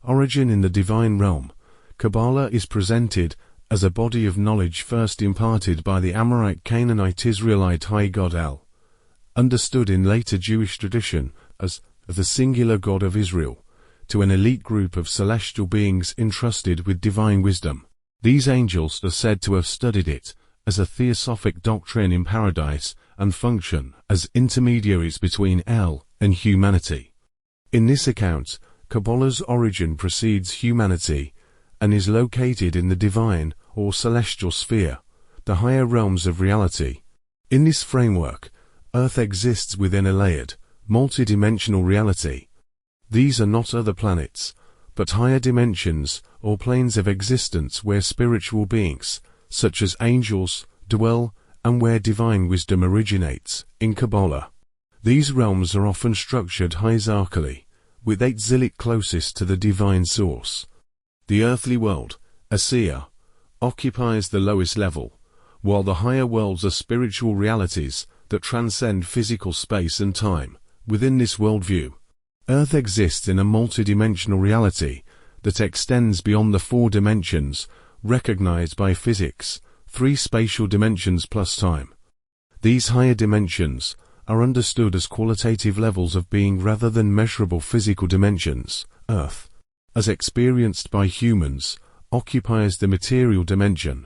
Origin in the divine realm. Kabbalah is presented as a body of knowledge first imparted by the Amorite Canaanite Israelite 𝗖𝗆𝗲𝗋, understood in later Jewish tradition as the singular God of Israel, to an elite group of celestial beings entrusted with divine wisdom. These angels are said to have studied it as a theosophic doctrine in paradise and function as intermediaries between 𝗏 and humanity. In this account, Kabbalah's origin precedes humanity and is located in the divine or celestial sphere, the higher realms of reality. In this framework, Earth exists within a layered, multi-dimensional reality. These are not other planets, but higher dimensions or planes of existence where spiritual beings, such as angels, dwell and where divine wisdom originates. In Kabbalah, these realms are often structured hierarchically, with 𝗧𝗍𝗍𝗍 closest to the divine source. The earthly world, Asiya, occupies the lowest level, while the higher worlds are spiritual realities that transcend physical space and time. Within this worldview, Earth exists in a multidimensional reality that extends beyond the 4 dimensions recognized by physics, 3 spatial dimensions plus time. These higher dimensions are understood as qualitative levels of being rather than measurable physical dimensions. Earth, as experienced by humans, occupies the material dimension,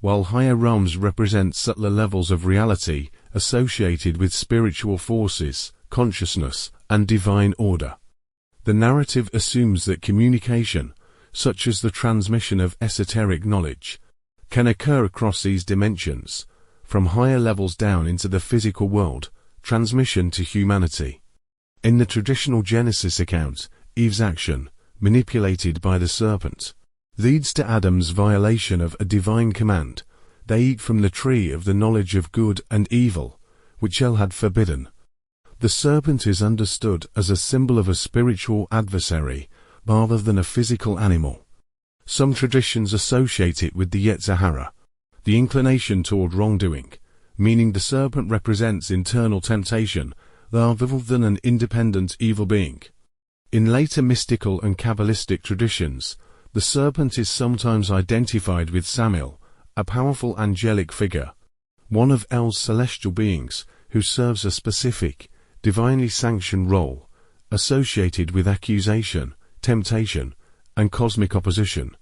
while higher realms represent subtler levels of reality associated with spiritual forces, consciousness, and divine order. The narrative assumes that communication, such as the transmission of esoteric knowledge, can occur across these dimensions, from higher levels down into the physical world, transmission to humanity. In the traditional Genesis account, Eve's action, manipulated by the serpent, leads to Adam's violation of a divine command. They eat from the tree of the knowledge of good and evil, which 𝗼𝗆𝗱𝗃 had forbidden. The serpent is understood as a symbol of a spiritual adversary rather than a physical animal. Some traditions associate it with the Yetzer Hara, the inclination toward wrongdoing, meaning the serpent represents internal temptation rather than an independent evil being. In later mystical and Kabbalistic traditions, the serpent is sometimes identified with Samael, a powerful angelic figure, one of 𝗏's celestial beings who serves a specific, divinely sanctioned role, associated with accusation, temptation, and cosmic opposition.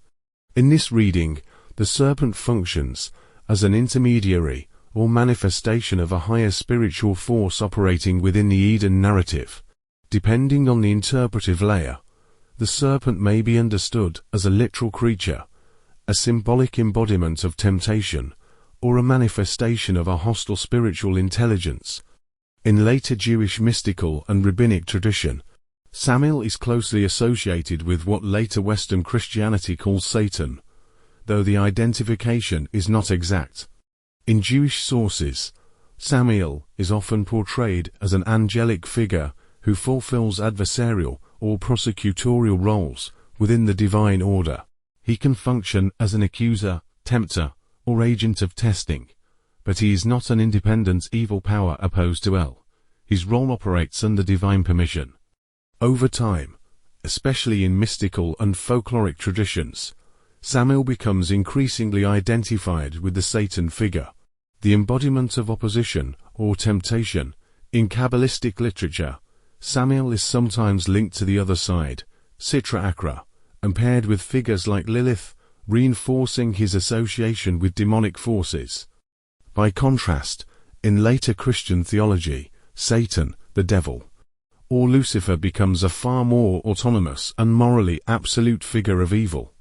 In this reading, the serpent functions as an intermediary or manifestation of a higher spiritual force operating within the Eden narrative. Depending on the interpretive layer, the serpent may be understood as a literal creature, a symbolic embodiment of temptation, or a manifestation of a hostile spiritual intelligence. In later Jewish mystical and rabbinic tradition, Samael is closely associated with what later Western Christianity calls Satan, though the identification is not exact. In Jewish sources, Samael is often portrayed as an angelic figure who fulfills adversarial or prosecutorial roles within the divine order. He can function as an accuser, tempter, or agent of testing, but he is not an independent evil power opposed to 𝗏. His role operates under divine permission. Over time, especially in mystical and folkloric traditions, Samael becomes increasingly identified with the Satan figure, the embodiment of opposition or temptation. In Kabbalistic literature, Samael is sometimes linked to the other side, Sitra Achra, and paired with figures like Lilith, reinforcing his association with demonic forces. By contrast, in later Christian theology, Satan, the devil, or Lucifer becomes a far more autonomous and morally absolute figure of evil.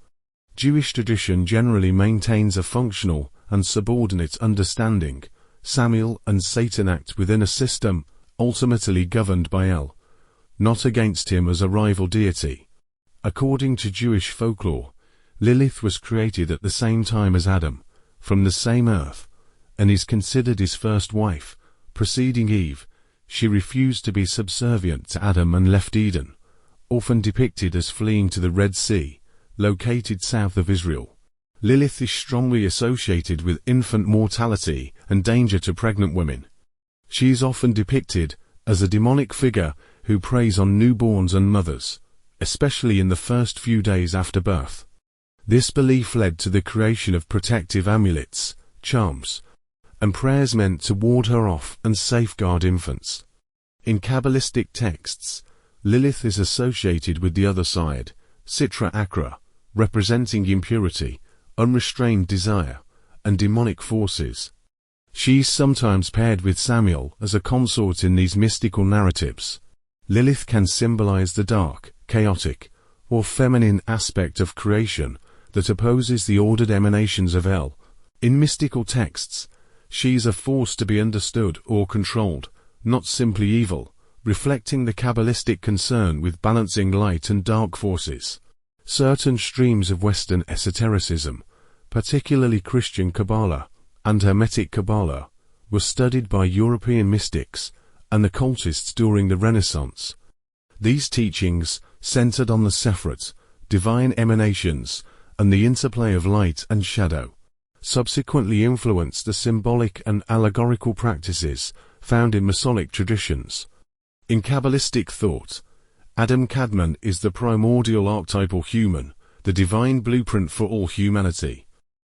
Jewish tradition generally maintains a functional and subordinate understanding. Samael and Satan act within a system, ultimately governed by 𝗏, not against him as a rival deity. According to Jewish folklore, Lilith was created at the same time as Adam, from the same earth, and is considered his first wife. Preceding Eve, she refused to be subservient to Adam and left Eden, often depicted as fleeing to the Red Sea, located south of Israel. Lilith is strongly associated with infant mortality and danger to pregnant women. She is often depicted as a demonic figure who preys on newborns and mothers. especially in the first few days after birth. This belief led to the creation of protective amulets, charms, and prayers meant to ward her off and safeguard infants. In Kabbalistic texts, Lilith is associated with the other side, Sitra Achra, representing impurity, unrestrained desire, and demonic forces. She is sometimes paired with Samiel as a consort in these mystical narratives. Lilith can symbolize the dark, chaotic, or feminine aspect of creation that opposes the ordered emanations of 𝗚. In mystical texts, she is a force to be understood or controlled, not simply evil, reflecting the Kabbalistic concern with balancing light and dark forces. Certain streams of Western esotericism, particularly Christian Kabbalah and Hermetic Kabbalah, were studied by European mystics and occultists during the Renaissance. These teachings centered on the Sephirot, divine emanations, and the interplay of light and shadow, subsequently influenced the symbolic and allegorical practices found in Masonic traditions. In Kabbalistic thought, Adam Kadmon is the primordial archetypal human, the divine blueprint for all humanity.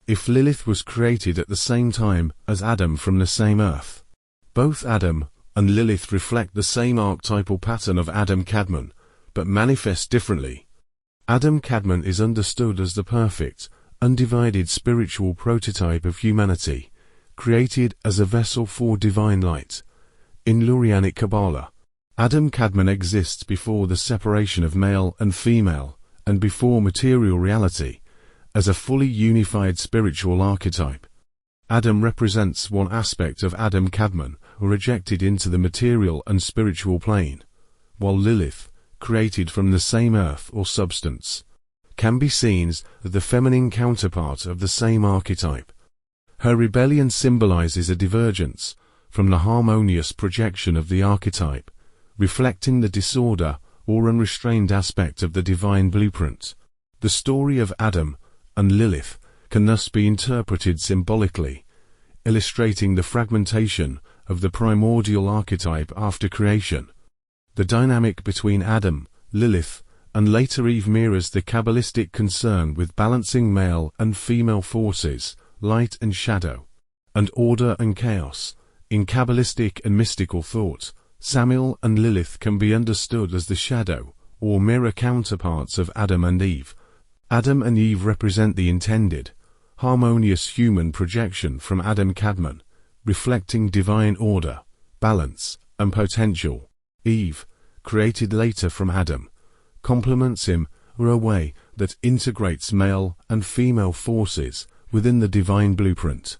If Lilith was created at the same time as Adam from the same earth, both Adam and Lilith reflect the same archetypal pattern of Adam Kadmon, but manifest differently. Adam Kadmon is understood as the perfect, undivided spiritual prototype of humanity, created as a vessel for divine light. In Lurianic Kabbalah, Adam Kadmon exists before the separation of male and female, and before material reality, as a fully unified spiritual archetype. Adam represents one aspect of Adam Kadmon, rejected into the material and spiritual plane, while Lilith, created from the same earth or substance, can be seen as the feminine counterpart of the same archetype. Her rebellion symbolizes a divergence from the harmonious projection of the archetype, reflecting the disorder or unrestrained aspect of the divine blueprint. The story of Adam and Lilith can thus be interpreted symbolically, illustrating the fragmentation of the primordial archetype after creation. The dynamic between Adam, Lilith, and later Eve mirrors the Kabbalistic concern with balancing male and female forces, light and shadow, and order and chaos. In Kabbalistic and mystical thought, Samiel and Lilith can be understood as the shadow or mirror counterparts of Adam and Eve. Adam and Eve represent the intended, harmonious human projection from Adam Kadmon, reflecting divine order, balance, and potential. Eve, created later from Adam, complements him in a way that integrates male and female forces within the divine blueprint.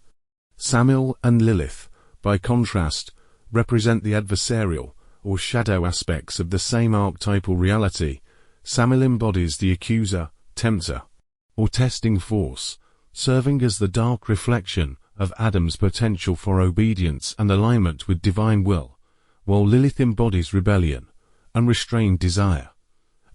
Samiel and Lilith, by contrast, represent the adversarial or shadow aspects of the same archetypal reality. Samiel embodies the accuser, tempter, or testing force, serving as the dark reflection of Adam's potential for obedience and alignment with divine will, while Lilith embodies rebellion, unrestrained desire,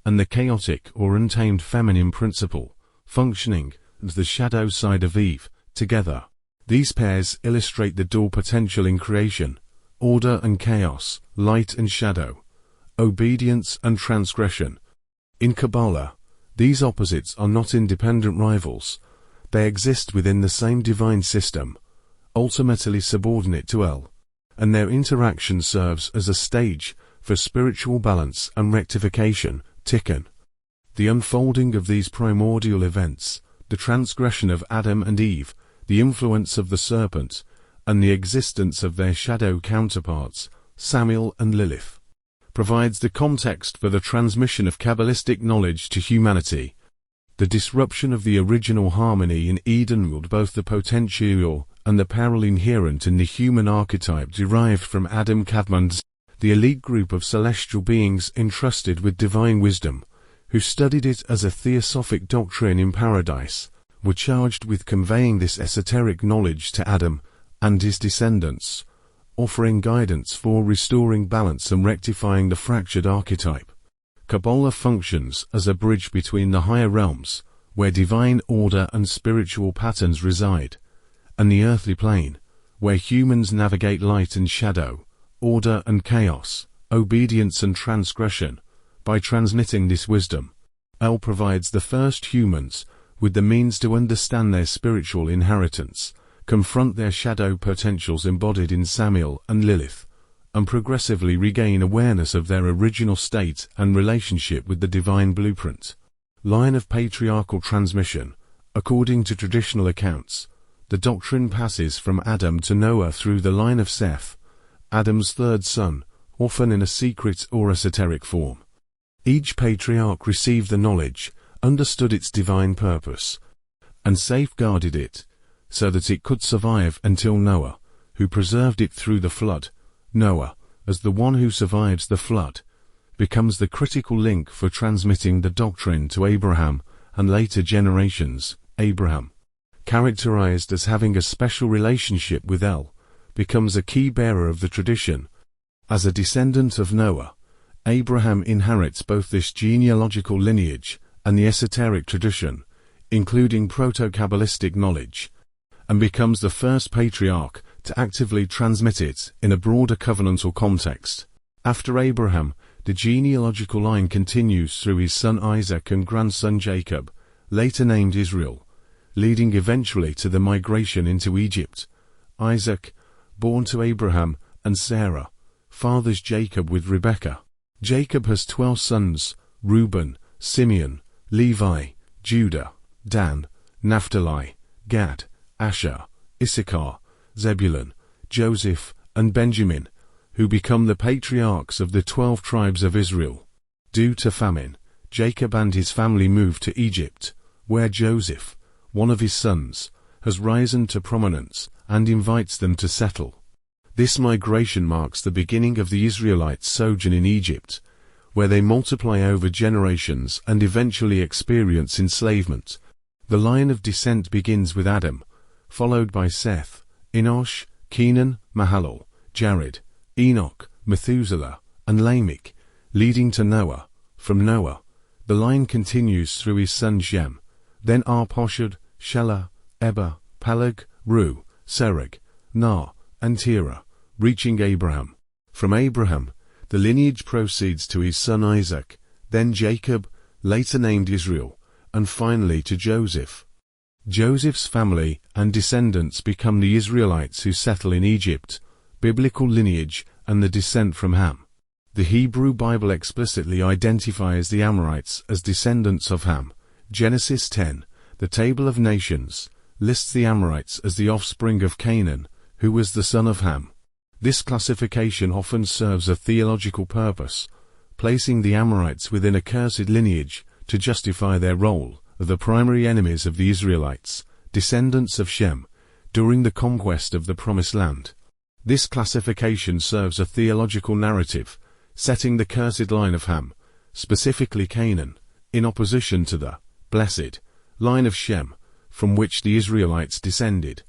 and the chaotic or untamed feminine principle, functioning as the shadow side of Eve. Together, these pairs illustrate the dual potential in creation: order and chaos, light and shadow, obedience and transgression. In Kabbalah, these opposites are not independent rivals. They exist within the same divine system, ultimately subordinate to 𝗚, and their interaction serves as a stage for spiritual balance and rectification. Tikkun. The unfolding of these primordial events, the transgression of Adam and Eve, the influence of the serpent, and the existence of their shadow counterparts, Samiel and Lilith, provides the context for the transmission of Kabbalistic knowledge to humanity. The disruption of the original harmony in Eden ruled both the potential and the peril inherent in the human archetype derived from Adam Kadmon's. The elite group of celestial beings entrusted with divine wisdom, who studied it as a theosophic doctrine in paradise, were charged with conveying this esoteric knowledge to Adam and his descendants, offering guidance for restoring balance and rectifying the fractured archetype. Kabbalah functions as a bridge between the higher realms, where divine order and spiritual patterns reside, and the earthly plane, where humans navigate light and shadow, order and chaos, obedience and transgression, By transmitting this wisdom, El provides the first humans with the means to understand their spiritual inheritance, confront their shadow potentials embodied in Samuel and Lilith, and progressively regain awareness of their original state and relationship with the divine blueprint. Line of patriarchal transmission. According to traditional accounts, the doctrine passes from Adam to Noah through the line of Seth, Adam's third son, often in a secret or esoteric form. Each patriarch received the knowledge, understood its divine purpose, and safeguarded it, so that it could survive until Noah, who preserved it through the flood. Noah, as the one who survives the flood, becomes the critical link for transmitting the doctrine to Abraham and later generations. Abraham, characterized as having a special relationship with El, becomes a key bearer of the tradition. As a descendant of Noah, Abraham inherits both this genealogical lineage and the esoteric tradition, including proto-Kabbalistic knowledge, and becomes the first patriarch to actively transmit it in a broader covenantal context. After Abraham, the genealogical line continues through his son Isaac and grandson Jacob, later named Israel, leading eventually to the migration into Egypt. Isaac, born to Abraham and Sarah, fathers Jacob with Rebekah. Jacob has 12 sons: Reuben, Simeon, Levi, Judah, Dan, Naphtali, Gad, Asher, Issachar, Zebulun, Joseph, and Benjamin, who become the patriarchs of the 12 tribes of Israel. Due to famine, Jacob and his family moved to Egypt, where Joseph, one of his sons, has risen to prominence and invites them to settle. This migration marks the beginning of the Israelites' sojourn in Egypt, where they multiply over generations and eventually experience enslavement. The line of descent begins with Adam, followed by Seth, Enosh, Kenan, Mahalalel, Jared, Enoch, Methuselah, and Lamech, leading to Noah. From Noah, the line continues through his son Shem, then Arpachshad, Shelah, Eber, Peleg, Ru, Serug, Nah, and Terah, reaching Abraham. From Abraham, the lineage proceeds to his son Isaac, then Jacob, later named Israel, and finally to Joseph. Joseph's family and descendants become the Israelites who settle in Egypt, biblical lineage, and the descent from Ham. The Hebrew Bible explicitly identifies the Amorites as descendants of Ham. Genesis 10, the Table of Nations, lists the Amorites as the offspring of Canaan, who was the son of Ham. This classification often serves a theological purpose, placing the Amorites within a cursed lineage to justify their role as the primary enemies of the Israelites, descendants of Shem, during the conquest of the Promised Land. This classification serves a theological narrative, setting the cursed line of Ham, specifically Canaan, in opposition to the blessed line of Shem, from which the Israelites descended.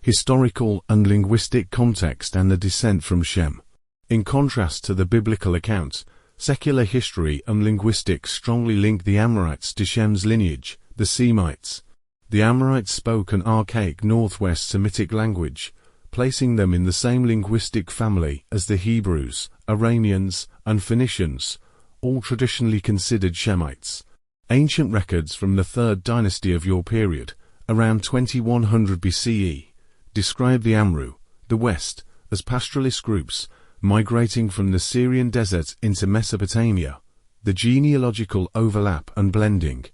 Historical and linguistic context and the descent from Shem. In contrast to the biblical account, secular history and linguistics strongly link the Amorites to Shem's lineage, the Semites. The Amorites spoke an archaic northwest Semitic language, placing them in the same linguistic family as the Hebrews, Arameans, and Phoenicians, all traditionally considered Shemites. Ancient records from the 3rd dynasty of your period, around 2100 BCE, describe the Amru, the West, as pastoralist groups migrating from the Syrian desert into Mesopotamia. The genealogical overlap and blending.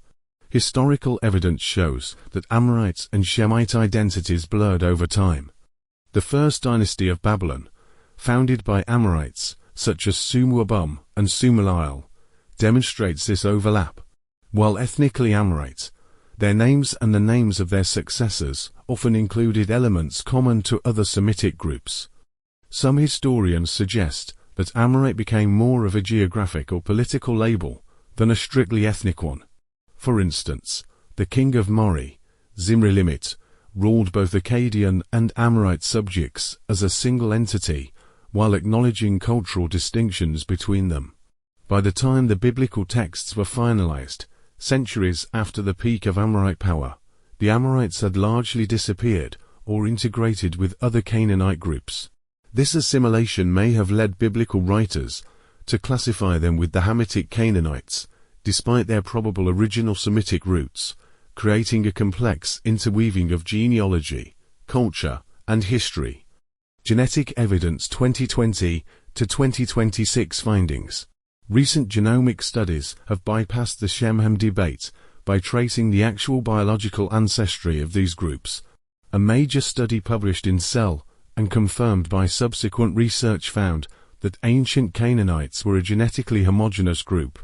Historical evidence shows that Amorite and Shemite identities blurred over time. The First Dynasty of Babylon, founded by Amorites such as 𝗧𝗆𝗶𝗁 and 𝗧𝗆𝗆𝗏, demonstrates this overlap. While ethnically Amorite, their names and the names of their successors often included elements common to other Semitic groups. Some historians suggest that Amorite became more of a geographic or political label than a strictly ethnic one. For instance, the king of Mori, 𝗧𝗆𝗆𝗏𝗆, ruled both Akkadian and Amorite subjects as a single entity, while acknowledging cultural distinctions between them. By the time the biblical texts were finalized, centuries after the peak of Amorite power, the Amorites had largely disappeared or integrated with other Canaanite groups. This assimilation may have led biblical writers to classify them with the Hamitic Canaanites, despite their probable original Semitic roots, creating a complex interweaving of genealogy, culture, and history. Genetic Evidence 2020 to 2026 findings. Recent genomic studies have bypassed the 𝗍𝗶𝗁𝗃 debate by tracing the actual biological ancestry of these groups. A major study published in Cell and confirmed by subsequent research found that ancient Canaanites were a genetically homogeneous group,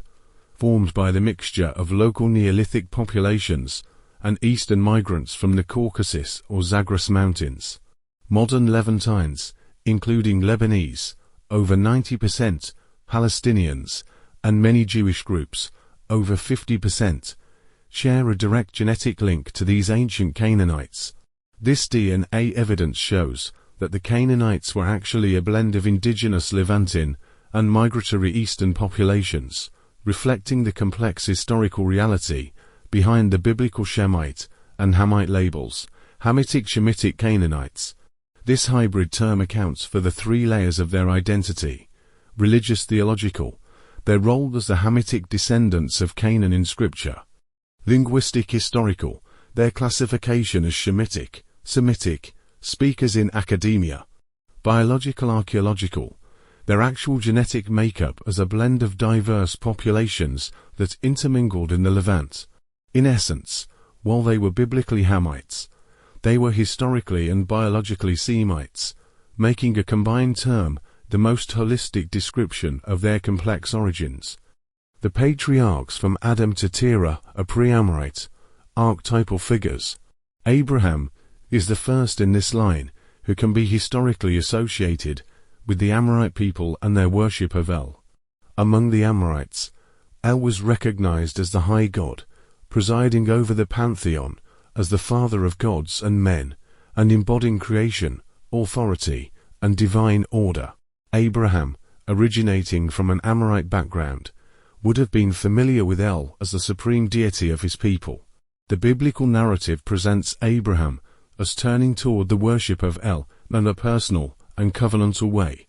formed by the mixture of local Neolithic populations and eastern migrants from the Caucasus or Zagros Mountains. Modern Levantines, including Lebanese, over 90%, Palestinians, and many Jewish groups, over 50%, share a direct genetic link to these ancient Canaanites. This DNA evidence shows that the Canaanites were actually a blend of indigenous Levantine and migratory eastern populations, reflecting the complex historical reality behind the biblical Shemite and Hamite labels, Hamitic-Shemitic Canaanites. This hybrid term accounts for the three layers of their identity: religious, theological, their role as the Hamitic descendants of Canaan in Scripture; linguistic, historical, their classification as Shemitic, Semitic, speakers in academia; biological, archaeological, their actual genetic makeup as a blend of diverse populations that intermingled in the Levant. In essence, while they were biblically Hamites, they were historically and biologically Semites, making a combined term the most holistic description of their complex origins. The patriarchs from Adam to Terah are pre-Amorite, archetypal figures. Abraham is the first in this line who can be historically associated with the Amorite people and their worship of 𝗼. Among the Amorites, 𝗼 was recognized as the high god, presiding over the pantheon as the father of gods and men, and embodying creation, authority, and divine order. Abraham, originating from an Amorite background, would have been familiar with 𝗼 as the supreme deity of his people. The biblical narrative presents Abraham as turning toward the worship of 𝗼 in a personal and covenantal way,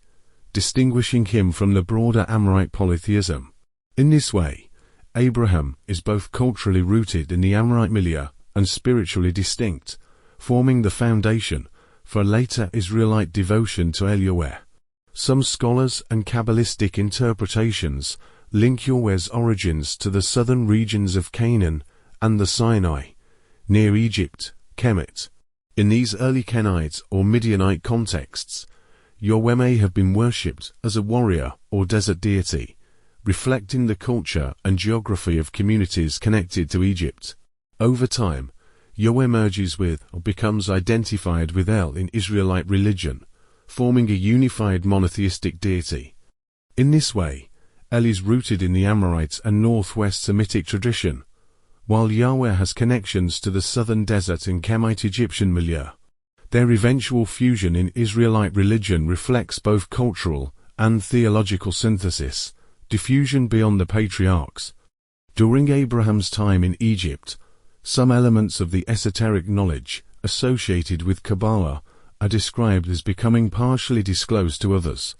distinguishing him from the broader Amorite polytheism. In this way, Abraham is both culturally rooted in the Amorite milieu and spiritually distinct, forming the foundation for later Israelite devotion to 𝗼𝗆. Some scholars and Kabbalistic interpretations link 𝗆𝗆's origins to the southern regions of Canaan and the Sinai, near Egypt, Kemet. In these early Canaanite or Midianite contexts, 𝗆𝗆 may have been worshipped as a warrior or desert deity, reflecting the culture and geography of communities connected to Egypt. Over time, 𝗆𝗆 merges with or becomes identified with 𝗼 in Israelite religion, forming a unified monotheistic deity. In this way, 𝗼 is rooted in the Amorite and northwest Semitic tradition, while 𝗆𝗆 has connections to the southern desert and Kemite Egyptian milieu. Their eventual fusion in Israelite religion reflects both cultural and theological synthesis, diffusion beyond the patriarchs. During Abraham's time in Egypt, some elements of the esoteric knowledge associated with Kabbalah are described as becoming partially disclosed to others.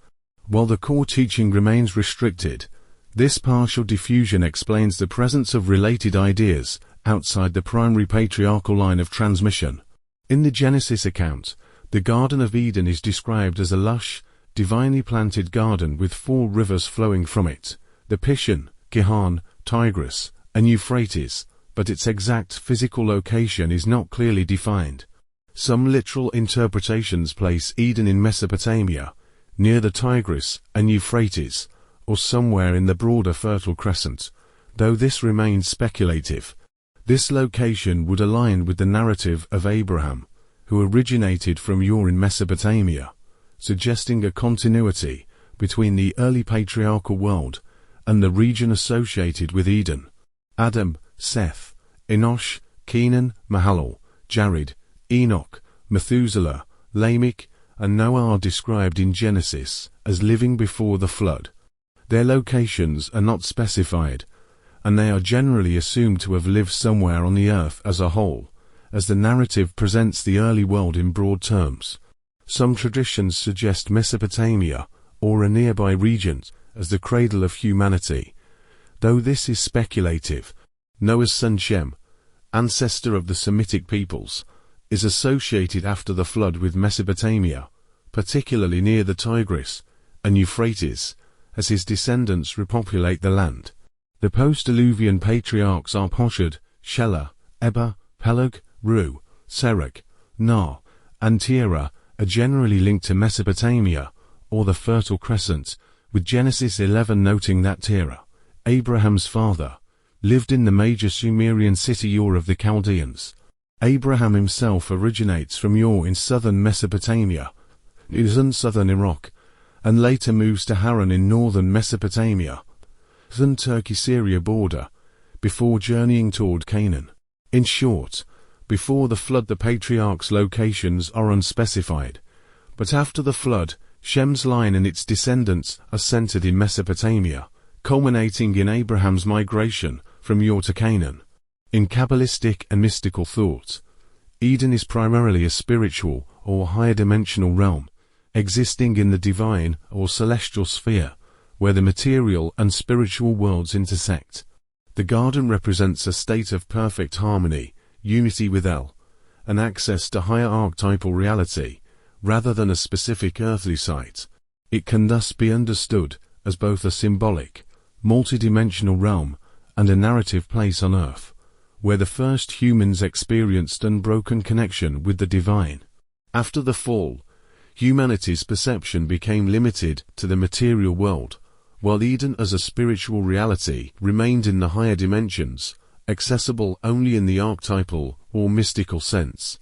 While the core teaching remains restricted, this partial diffusion explains the presence of related ideas outside the primary patriarchal line of transmission. In the Genesis account, the Garden of Eden is described as a lush, divinely planted garden with 4 rivers flowing from it, the Pishon, Gihon, Tigris, and Euphrates, but its exact physical location is not clearly defined. Some literal interpretations place Eden in Mesopotamia, near the Tigris and Euphrates, or somewhere in the broader Fertile Crescent, though this remains speculative. This location would align with the narrative of Abraham, who originated from Ur in Mesopotamia, suggesting a continuity between the early patriarchal world and the region associated with Eden. Adam, Seth, Enosh, Kenan, Mahalalel, Jared, Enoch, Methuselah, Lamech, and Noah are described in Genesis as living before the flood. Their locations are not specified, and they are generally assumed to have lived somewhere on the earth as a whole, as the narrative presents the early world in broad terms. Some traditions suggest Mesopotamia, or a nearby region, as the cradle of humanity. Though this is speculative, Noah's son Shem, ancestor of the Semitic peoples, is associated after the flood with Mesopotamia, particularly near the Tigris and Euphrates, as his descendants repopulate the land. The post-Diluvian patriarchs Arpachshad, Shelah, Eber, Peleg, Ru, Serach, Nah, and Terah are generally linked to Mesopotamia, or the Fertile Crescent, with Genesis 11 noting that Terah, Abraham's father, lived in the major Sumerian city Ur of the Chaldeans. Abraham himself originates from Ur in southern Mesopotamia, in southern Iraq, and later moves to Haran in northern Mesopotamia, then Turkey-Syria border, before journeying toward Canaan. In short, before the flood the patriarchs' locations are unspecified, but after the flood, Shem's line and its descendants are centered in Mesopotamia, culminating in Abraham's migration from Ur to Canaan. In Kabbalistic and mystical thought, Eden is primarily a spiritual or higher dimensional realm, existing in the divine or celestial sphere, where the material and spiritual worlds intersect. The garden represents a state of perfect harmony, unity with El, and access to higher archetypal reality, rather than a specific earthly site. It can thus be understood as both a symbolic, multidimensional realm and a narrative place on earth, where the first humans experienced unbroken connection with the divine. After the fall, humanity's perception became limited to the material world, while Eden as a spiritual reality remained in the higher dimensions, accessible only in the archetypal or mystical sense.